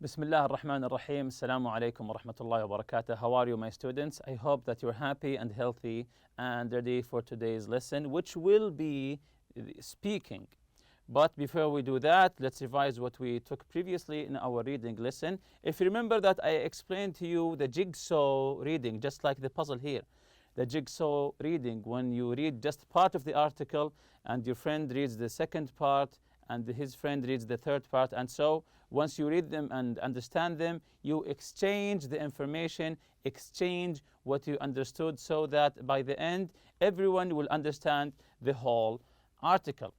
Bismillah ar-Rahman ar-Rahim. Assalamu alaikum wa rahmatullahi wa barakatuh. How are you, my students? I hope that you're happy and healthy and ready for today's lesson, which will be speaking. But before we do that, let's revise what we took previously in our reading lesson. If you remember that I explained to you the jigsaw reading, just like the puzzle here. The jigsaw reading, when you read just part of the article and your friend reads the second part and his friend reads the third part, and so once you read them and understand them, you exchange the information, exchange what you understood, so that by the end, everyone will understand the whole article.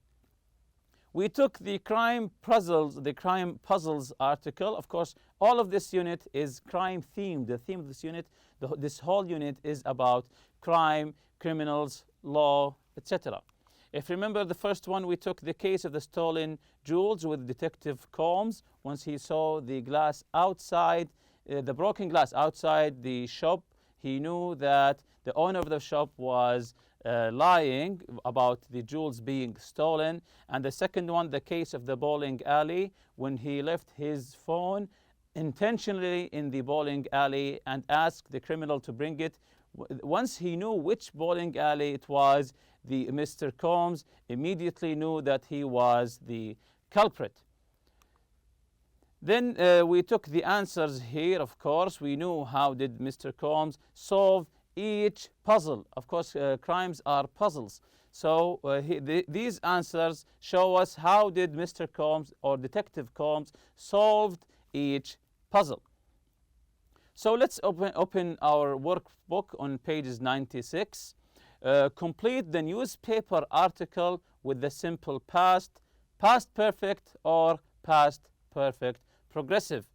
We took the crime puzzles article. Of course, all of this unit is crime themed. The theme of this unit, this whole unit is about crime, criminals, law, etc. If you remember the first one, we took the case of the stolen jewels with Detective Combs. Once he saw the glass outside, the broken glass outside the shop, he knew that the owner of the shop was lying about the jewels being stolen. And the second one, the case of the bowling alley, when he left his phone intentionally in the bowling alley and asked the criminal to bring it. Once he knew which bowling alley it was, the Mr. Combs immediately knew that he was the culprit. Then we took the answers here, of course. We knew how did Mr. Combs solve each puzzle. Of course, crimes are puzzles. So these answers show us how did Mr. Combs or Detective Combs solved each puzzle. So let's open our workbook on pages 96. Complete the newspaper article with the simple past, past perfect, or past perfect progressive.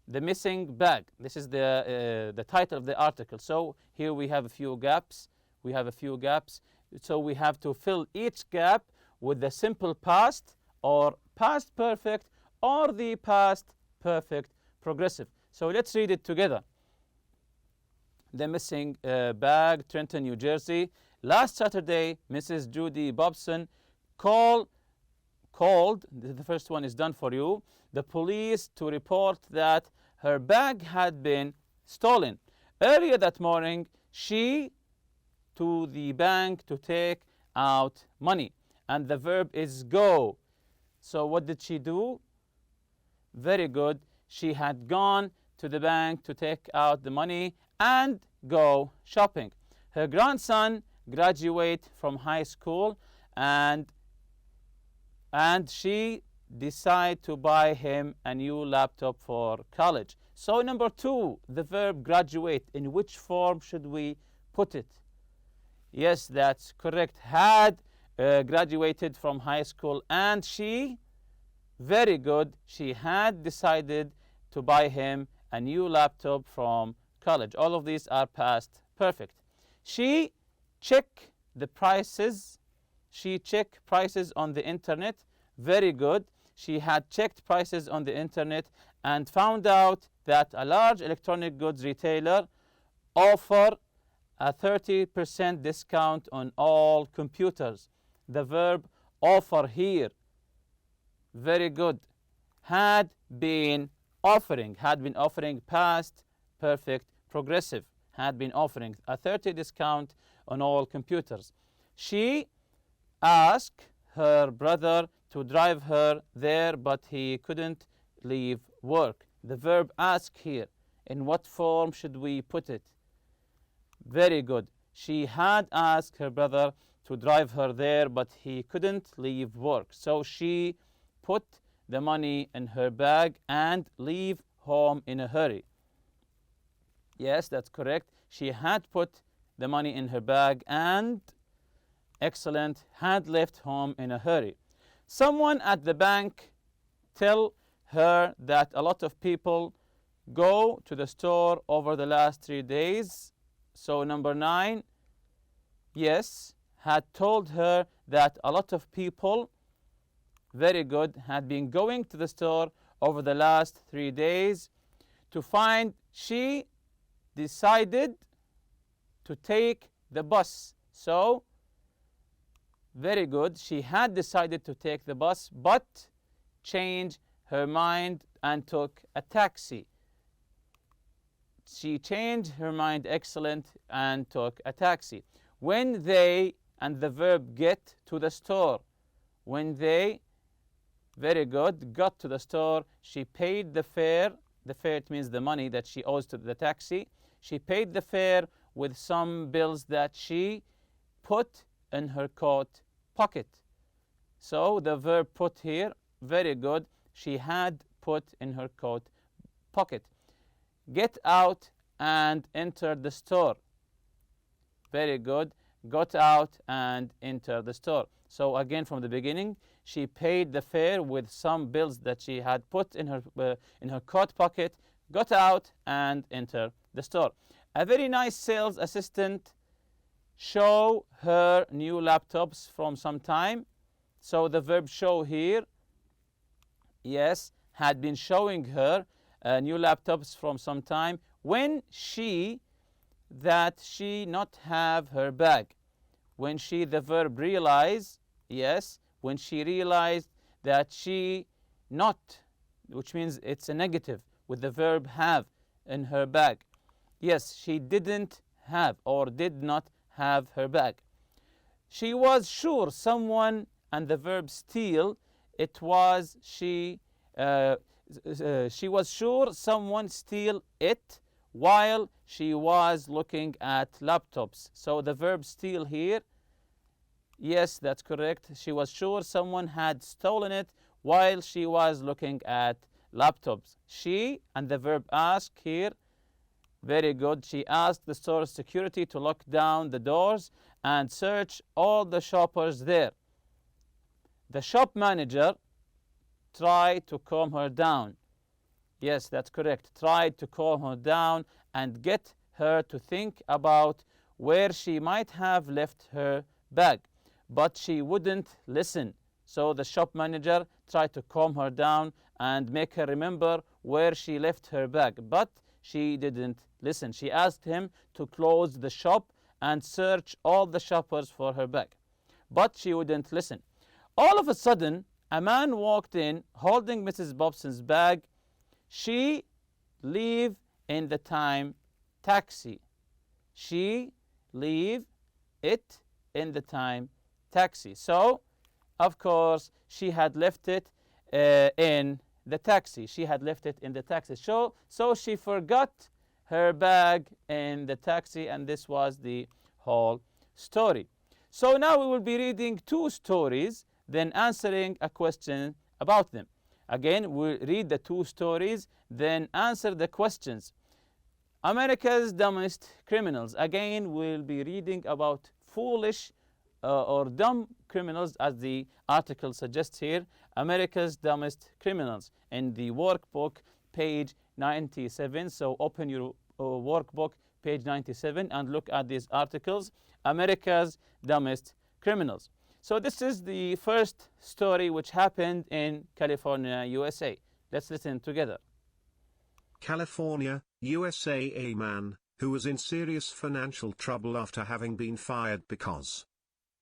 The missing bag. This is the title of the article. So here we have a few gaps. So we have to fill each gap with the simple past or past perfect or the past perfect progressive. So let's read it together. The missing bag, Trenton, New Jersey. Last Saturday, Mrs. Judy Bobson called, the first one is done for you, the police to report that her bag had been stolen. Earlier that morning, she to the bank to take out money. And the verb is go. So what did she do? Very good. She had gone to the bank to take out the money and go shopping. Her grandson graduated from high school and she decided to buy him a new laptop for college. So number 2, the verb graduate, in which form should we put it? Yes, that's correct. Had graduated from high school and she, very good, she had decided to buy him a new laptop from college. All of these are past perfect. She checked the prices. She checked prices on the internet. Very good. She had checked prices on the internet and found out that a large electronic goods retailer offer a 30% discount on all computers. The verb offer here. Very good. Had been offering past perfect progressive. Had been offering a 30% discount on all computers. She asked her brother to drive her there, but he couldn't leave work. The verb ask here, in what form should we put it? Very good. She had asked her brother to drive her there, but he couldn't leave work. So she put the money in her bag and leave home in a hurry. Yes, that's correct. She had put the money in her bag and, excellent, had left home in a hurry. Someone at the bank tell her that a lot of people go to the store over the last 3 days. So number 9, yes, had told her that a lot of people, very good, had been going to the store over the last 3 days. To find, she decided to take the bus. So, very good, she had decided to take the bus, but changed her mind and took a taxi. She changed her mind, excellent, and took a taxi. When they, and the verb get to the store. When they, very good, got to the store, she paid the fare. The fare, it means the money that she owes to the taxi. She paid the fare with some bills that she put in her coat pocket. So the verb put here, very good. She had put in her coat pocket. Get out and enter the store. Very good. Got out and enter the store. So again, from the beginning, she paid the fare with some bills that she had put in her coat pocket, got out and entered the store. A very nice sales assistant show her new laptops from some time. So the verb show here, yes, had been showing her new laptops from some time when she not have her bag. When she, the verb realize, yes, when she realized that she not, which means it's a negative with the verb have in her bag. Yes, she didn't have or did not have her bag. She was sure someone, and the verb steal, it was she was sure someone steal it while she was looking at laptops. So the verb steal here, yes, that's correct. She was sure someone had stolen it while she was looking at laptops. She, and the verb ask here, very good. She asked the store security to lock down the doors and search all the shoppers there. The shop manager tried to calm her down. Yes, that's correct. Tried to calm her down and get her to think about where she might have left her bag. But she wouldn't listen. So the shop manager tried to calm her down and make her remember where she left her bag. But she didn't listen. She asked him to close the shop and search all the shoppers for her bag. But she wouldn't listen. All of a sudden, a man walked in holding Mrs. Bobson's bag. She leave in the time taxi. She leave it in the time taxi. So, of course, she had left it in the taxi. She had left it in the taxi. So she forgot her bag in the taxi, and this was the whole story. So now we will be reading two stories, then answering a question about them. Again, we'll read the two stories, then answer the questions. America's dumbest criminals. Again, we'll be reading about foolish or dumb criminals, as the article suggests here. America's dumbest criminals in the workbook, page 97. So open your workbook, page 97, and look at these articles. America's dumbest criminals. So this is the first story which happened in California, USA. Let's listen together. California, USA. A man, who was in serious financial trouble after having been fired because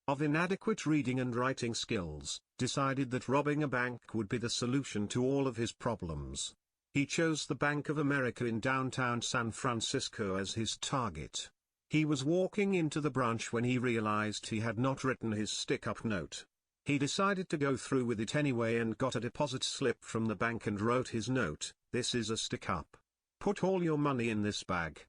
of inadequate reading and writing skills, decided that robbing a bank would be the solution to all of his problems. He chose the Bank of America in downtown San Francisco as his target. He was walking into the branch when he realized he had not written his stick-up note. He decided to go through with it anyway and got a deposit slip from the bank and wrote his note, "This is a stick-up. Put all your money in this bag."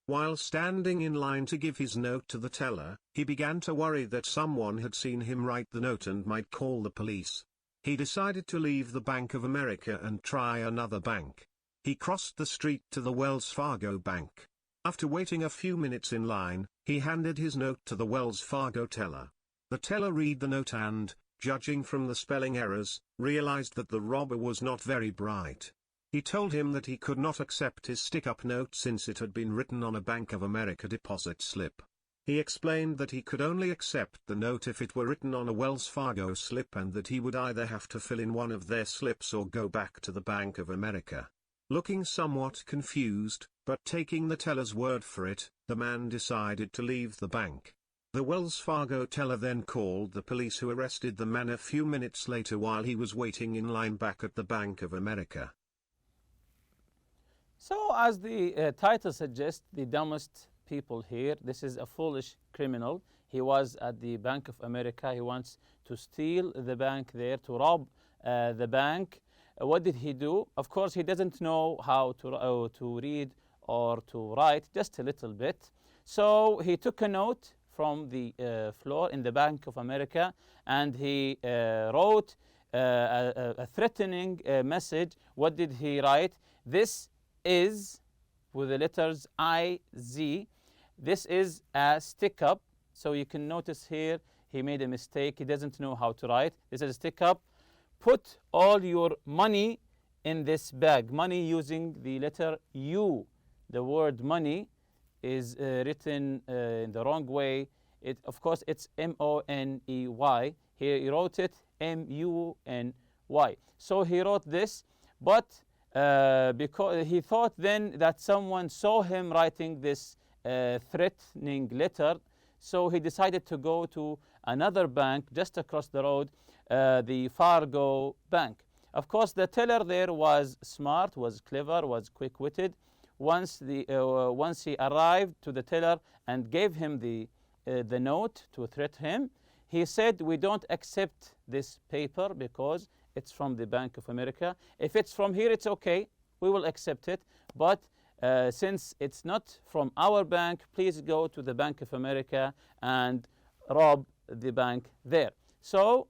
While standing in line to give his note to the teller, he began to worry that someone had seen him write the note and might call the police. He decided to leave the Bank of America and try another bank. He crossed the street to the Wells Fargo Bank. After waiting a few minutes in line, he handed his note to the Wells Fargo teller. The teller read the note and, judging from the spelling errors, realized that the robber was not very bright. He told him that he could not accept his stick-up note since it had been written on a Bank of America deposit slip. He explained that he could only accept the note if it were written on a Wells Fargo slip and that he would either have to fill in one of their slips or go back to the Bank of America. Looking somewhat confused, but taking the teller's word for it, the man decided to leave the bank. The Wells Fargo teller then called the police, who arrested the man a few minutes later while he was waiting in line back at the Bank of America. So, as the title suggests, the dumbest people here, this is a foolish criminal. He was at the Bank of America. He wants to steal the bank there, to rob the bank. What did he do? Of course, he doesn't know how to read or to write, just a little bit. So he took a note from the floor in the Bank of America, and he wrote a threatening message. What did he write? This is, with the letters I-Z, this is a stick-up. So you can notice here he made a mistake. He doesn't know how to write. This is a stick-up. Put all your money in this bag. Money using the letter U. The word money is written in the wrong way. Of course, it's M-O-N-E-Y. Here he wrote it M-U-N-Y. So he wrote this, but because he thought then that someone saw him writing this threatening letter, so he decided to go to another bank just across the road, the Fargo Bank. Of course, the teller there was smart, was clever, was quick-witted. Once he arrived to the teller and gave him the note to threaten him, he said, "We don't accept this paper because it's from the Bank of America. If it's from here, it's okay. We will accept it. But since it's not from our bank, please go to the Bank of America and rob the bank there." So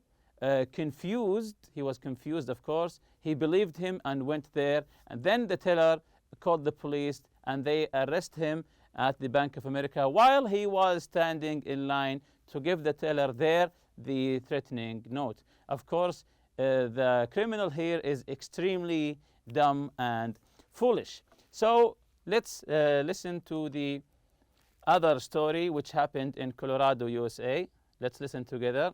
confused, he was confused, of course. He believed him and went there. And then the teller called the police, and they arrest him at the Bank of America while he was standing in line to give the teller there the threatening note. Of course, the criminal here is extremely dumb and foolish. So let's listen to the other story which happened in Colorado, USA. Let's listen together.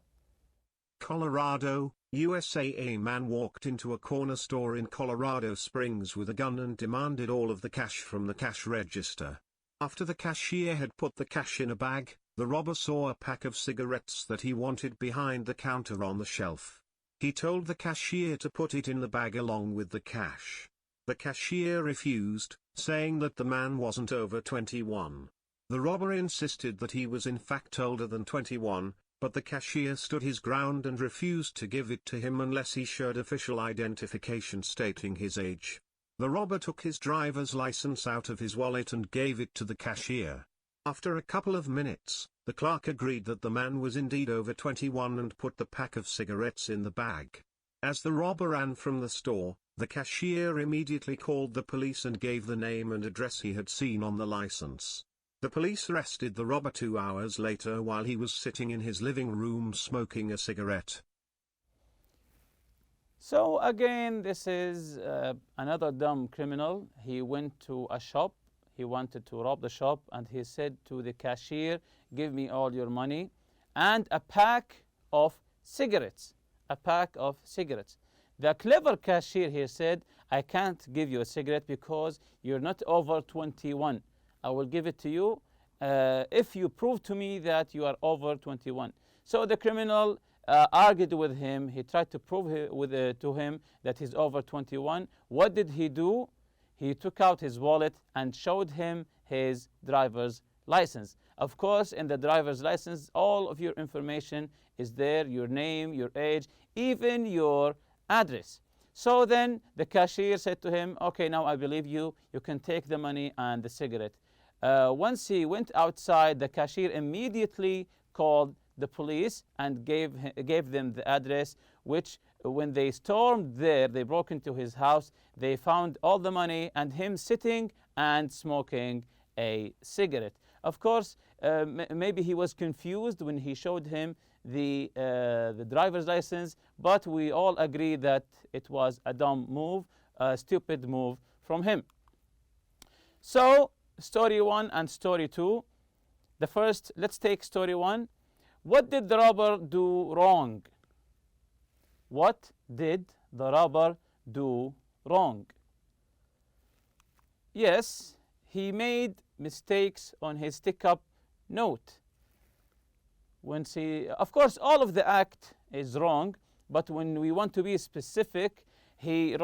Colorado, USA. A man walked into a corner store in Colorado Springs with a gun and demanded all of the cash from the cash register. After the cashier had put the cash in a bag, the robber saw a pack of cigarettes that he wanted behind the counter on the shelf. He told the cashier to put it in the bag along with the cash. The cashier refused, saying that the man wasn't over 21. The robber insisted that he was in fact older than 21, but the cashier stood his ground and refused to give it to him unless he showed official identification stating his age. The robber took his driver's license out of his wallet and gave it to the cashier. After a couple of minutes, the clerk agreed that the man was indeed over 21 and put the pack of cigarettes in the bag. As the robber ran from the store, the cashier immediately called the police and gave the name and address he had seen on the license. The police arrested the robber 2 hours later while he was sitting in his living room smoking a cigarette. So again, this is another dumb criminal. He went to a shop. He wanted to rob the shop, and he said to the cashier, "Give me all your money and a pack of cigarettes." A pack of cigarettes. The clever cashier here said, "I can't give you a cigarette because you're not over 21. I will give it to you if you prove to me that you are over 21. So the criminal argued with him. He tried to prove to him that he's over 21. What did he do? He took out his wallet and showed him his driver's license. Of course, in the driver's license, all of your information is there, your name, your age, even your address. So then the cashier said to him, "Okay, now I believe you. You can take the money and the cigarette." Once he went outside, the cashier immediately called the police and gave them the address, which when they stormed there, they broke into his house, they found all the money and him sitting and smoking a cigarette. Of course, maybe he was confused when he showed him the driver's license, but we all agree that it was a dumb move, a stupid move from him. So, story 1 and story 2. The first, let's take story 1. What did the robber do wrong? What did the robber do wrong? Yes, he made mistakes on his stick-up note. Of course, all of the act is wrong, but when we want to be specific, he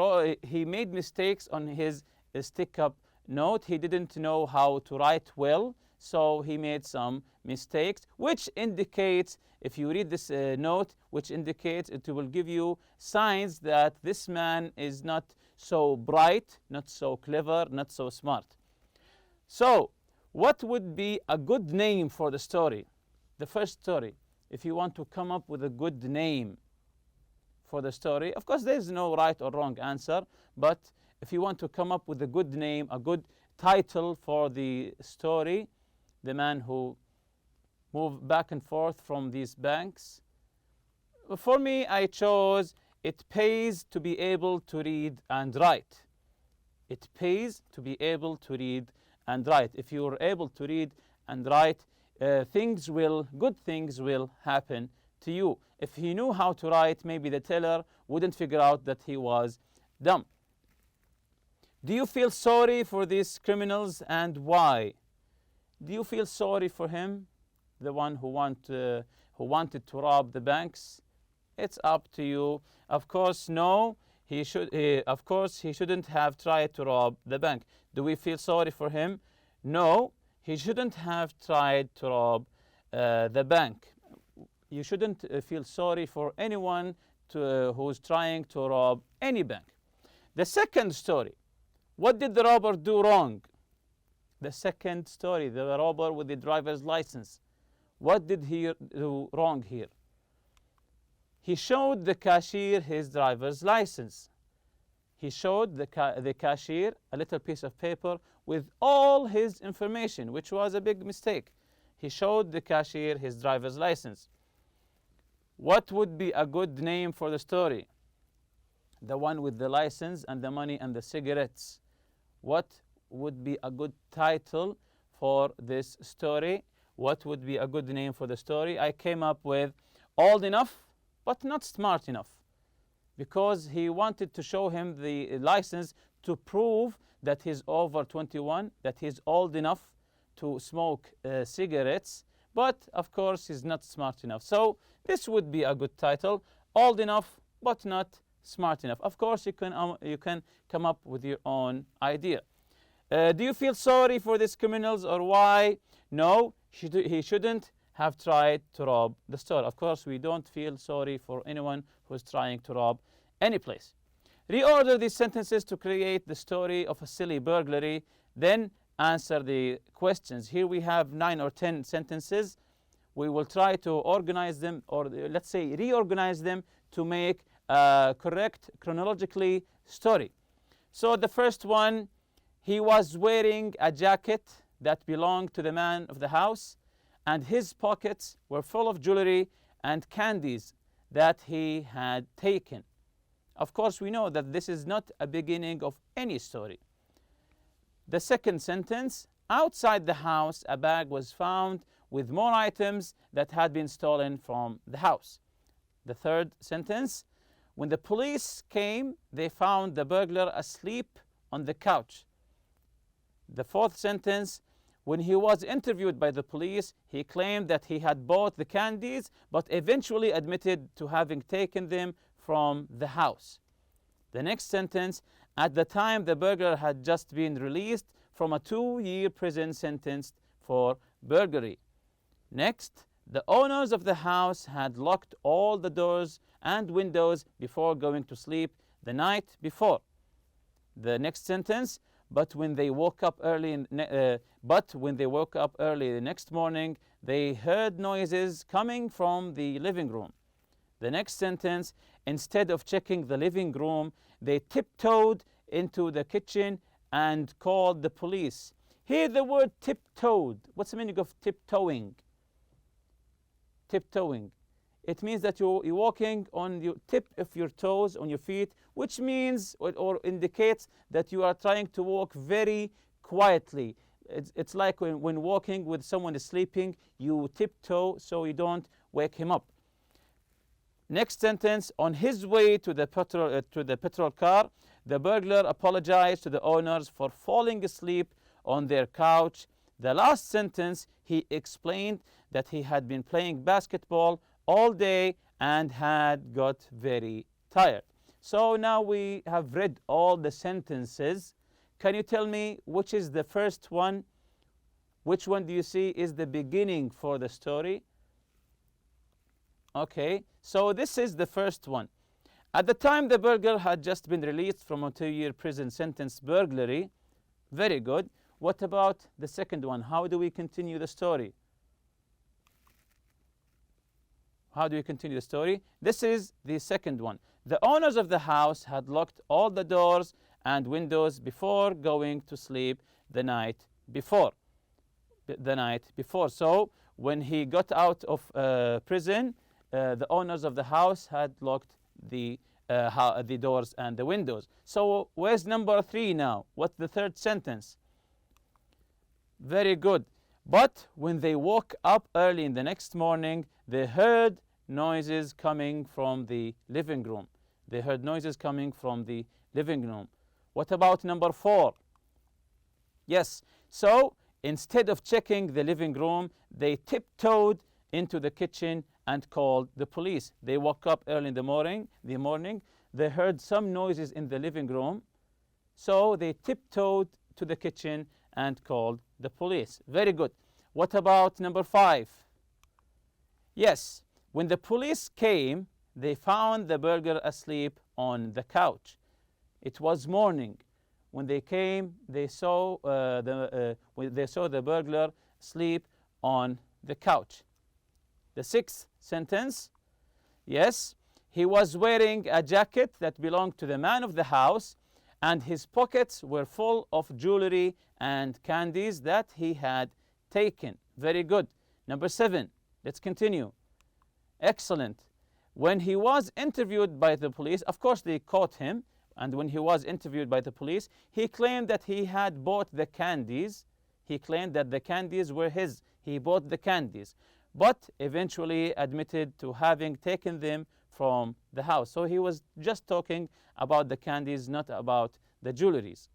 made mistakes on his stick-up note, he didn't know how to write well, so he made some mistakes, which indicates, if you read this note, which indicates, it will give you signs that this man is not so bright, not so clever, not so smart. So, what would be a good name for the story? The first story, if you want to come up with a good name for the story, of course there is no right or wrong answer, but if you want to come up with a good name, a good title for the story, the man who moved back and forth from these banks, for me, I chose It Pays to Be Able to Read and Write. It pays to be able to read and write. If you are able to read and write, good things will happen to you. If he knew how to write, maybe the teller wouldn't figure out that he was dumb. Do you feel sorry for these criminals, and why? Do you feel sorry for him, the one who wanted to rob the banks? It's up to you. Of course, no. Of course, he shouldn't have tried to rob the bank. Do we feel sorry for him? No, he shouldn't have tried to rob the bank. You shouldn't feel sorry for anyone who's trying to rob any bank. The second story, what did the robber do wrong? The second story, the robber with the driver's license. What did he do wrong here? He showed the cashier his driver's license. He showed the cashier a little piece of paper with all his information, which was a big mistake. He showed the cashier his driver's license. What would be a good name for the story? The one with the license and the money and the cigarettes. What would be a good title for this story? What would be a good name for the story? I came up with Old Enough, but Not Smart Enough, because he wanted to show him the license to prove that he's over 21, that he's old enough to smoke cigarettes, but of course he's not smart enough. So this would be a good title, Old Enough, but Not Smart Enough. Of course, you can come up with your own idea. Do you feel sorry for these criminals, or why? No, he shouldn't have tried to rob the store. Of course, we don't feel sorry for anyone who's trying to rob any place. Reorder these sentences to create the story of a silly burglary, then answer the questions. Here we have 9 or 10 sentences. We will try to organize them, or let's say reorganize them, to make a correct chronologically story. So the first one, he was wearing a jacket that belonged to the man of the house, and his pockets were full of jewelry and candies that he had taken. Of course, we know that this is not a beginning of any story. The second sentence, outside the house, a bag was found with more items that had been stolen from the house. The third sentence, when the police came, they found the burglar asleep on the couch. The fourth sentence, when he was interviewed by the police, he claimed that he had bought the candies, but eventually admitted to having taken them from the house. The next sentence, at the time the burglar had just been released from a 2-year prison sentence for burglary. Next, the owners of the house had locked all the doors and windows before going to sleep the night before. The next sentence, but when they woke up early the next morning, they heard noises coming from the living room. The next sentence, instead of checking the living room, they tiptoed into the kitchen and called the police. Here the word tiptoed. What's the meaning of tiptoeing? Tiptoeing. It means that you're walking on the tip of your toes, on your feet, which means or indicates that you are trying to walk very quietly. It's like when walking with someone is sleeping, you tiptoe so you don't wake him up. Next sentence, on his way to the petrol car, the burglar apologized to the owners for falling asleep on their couch. The last sentence, he explained that he had been playing basketball all day and had got very tired. So now we have read all the sentences Can you tell me which is the first one? Which one do you see is the beginning for the story? Okay, so this is the first one. At the time, the burglar had just been released from a 2-year prison sentence burglary. Very good. What about the second one? How do we continue the story? How do we continue the story? This is the second one. The owners of the house had locked all the doors and windows before going to sleep the night before. So when he got out of prison, the owners of the house had locked the doors and the windows. So where's number 3 now? What's the third sentence? Very good. But when they woke up early in the next morning, they heard noises coming from the living room. They heard noises coming from the living room. What about number 4? Yes, so instead of checking the living room, they tiptoed into the kitchen and called the police. They woke up early in the morning. They heard some noises in the living room, so they tiptoed to the kitchen and called the police. Very good. What about number 5? Yes, when the police came, they found the burglar asleep on the couch. It was morning. When they came, they saw the burglar sleep on the couch. The 6th sentence. Yes, he was wearing a jacket that belonged to the man of the house, and his pockets were full of jewelry and candies that he had taken. Very good. Number 7. Let's continue. Excellent. When he was interviewed by the police, of course they caught him, and when he was interviewed by the police, he claimed that he had bought the candies. He claimed that the candies were his. He bought the candies, but eventually admitted to having taken them from the house. So he was just talking about the candies, not about the jewelries.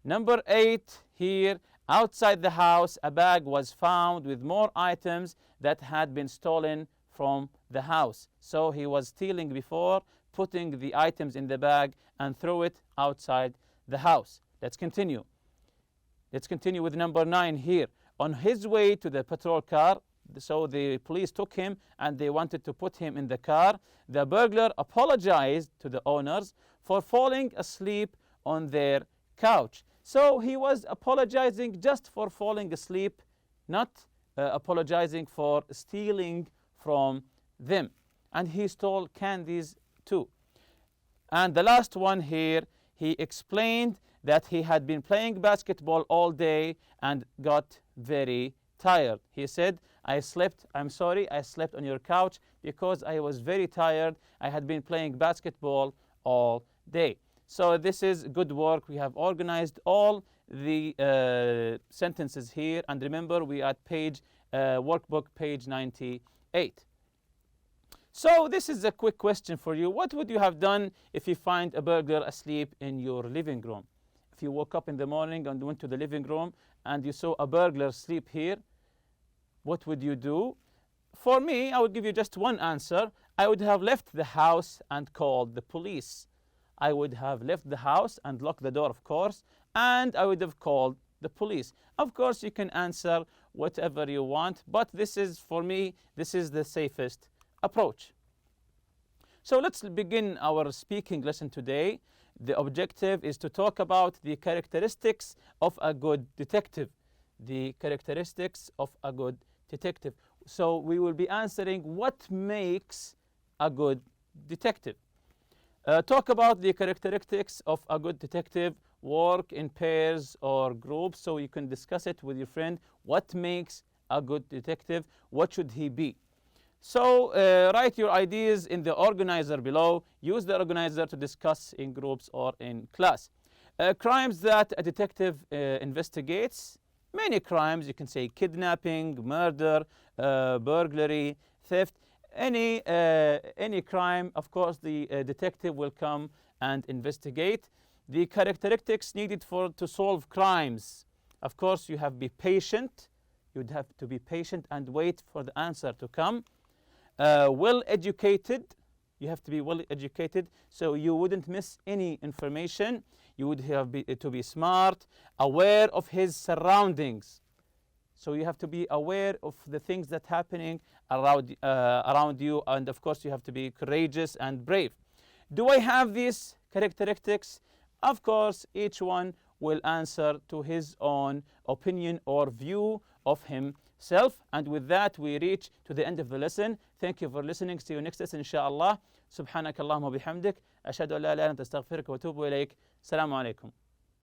Number 8 here, outside the house, a bag was found with more items that had been stolen from the house. So he was stealing before, putting the items in the bag and throw it outside the house. Let's continue. Let's continue with number 9 here. On his way to the patrol car, so the police took him and they wanted to put him in the car. The burglar apologized to the owners for falling asleep on their couch. So he was apologizing just for falling asleep, not apologizing for stealing from them. And he stole candies too. And the last one here, he explained that he had been playing basketball all day and got very tired. He said, I slept on your couch because I was very tired. I had been playing basketball all day. So this is good work. We have organized all the sentences here. And remember, we are at workbook page 98. So this is a quick question for you. What would you have done if you find a burglar asleep in your living room? If you woke up in the morning and went to the living room and you saw a burglar sleep here, what would you do? For me, I would give you just one answer. I would have left the house and called the police. I would have left the house and locked the door, of course, and I would have called the police. Of course, you can answer whatever you want, but this is, for me, this is the safest approach. So let's begin our speaking lesson today. The objective is to talk about the characteristics of a good detective. The characteristics of a good detective. So we will be answering what makes a good detective. Talk about the characteristics of a good detective. Work in pairs or groups so you can discuss it with your friend. What makes a good detective? What should he be? So write your ideas in the organizer below. Use the organizer to discuss in groups or in class. Crimes that a detective investigates. Many crimes, you can say kidnapping, murder, burglary, theft. Any crime, of course, the detective will come and investigate. The characteristics needed to solve crimes. Of course, you have to be patient. You'd have to be patient and wait for the answer to come. Well-educated. You have to be well-educated so you wouldn't miss any information. You would have to be smart, aware of his surroundings. So you have to be aware of the things that are happening around you, and of course you have to be courageous and brave. Do I have these characteristics? Of course, each one will answer to his own opinion or view of himself. And with that, we reach to the end of the lesson. Thank you for listening. See you next lesson, inshallah. سبحانك اللهم وبحمدك أشهد أن لا إله إلا أنت أستغفرك وأتوب إليك. السلام عليكم.